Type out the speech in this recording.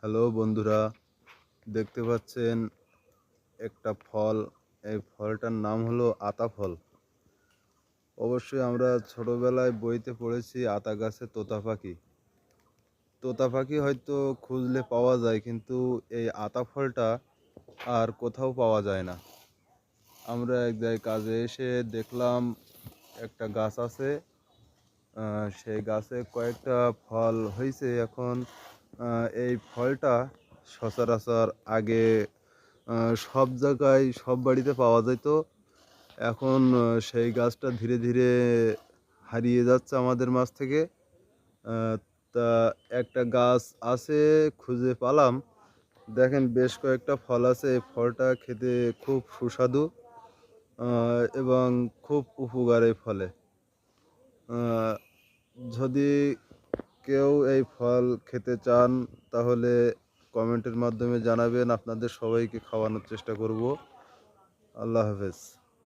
Hello বন্ধুরা, দেখতে পাচ্ছেন একটা ফল। এই ফলটার নাম হলো আতা ফল। অবশ্যই আমরা ছোটবেলায় বইতে পড়েছি আতা গাছে তোতা পাখি। তোতা পাখি হয়তো খুঁজলে পাওয়া যায়, কিন্তু এই আতা ফলটা আর কোথাও পাওয়া যায় না। আমরা এক জায়গায় কাজে এসে দেখলাম একটা গাছ আছে, সেই গাছে কয়েকটা ফল হয়েছে। এখন এই ফলটা সচরাচর আগে সব জায়গায় সব বাড়িতে পাওয়া যেত। এখন সেই গাছটা ধীরে ধীরে হারিয়ে যাচ্ছে আমাদের মাঝ থেকে। আহ, তা একটা গাছ আছে, খুঁজে পালাম। দেখেন বেশ কয়েকটা ফল আছে। এই ফলটা খেতে খুব সুস্বাদু এবং খুব উপকার এই ফলে। আহ, যদি কেউ এই ফল খেতে চান তাহলে কমেন্টের মাধ্যমে জানাবেন, আপনাদের সবাইকে খাওয়ানোর চেষ্টা করব। আল্লাহ হাফেজ।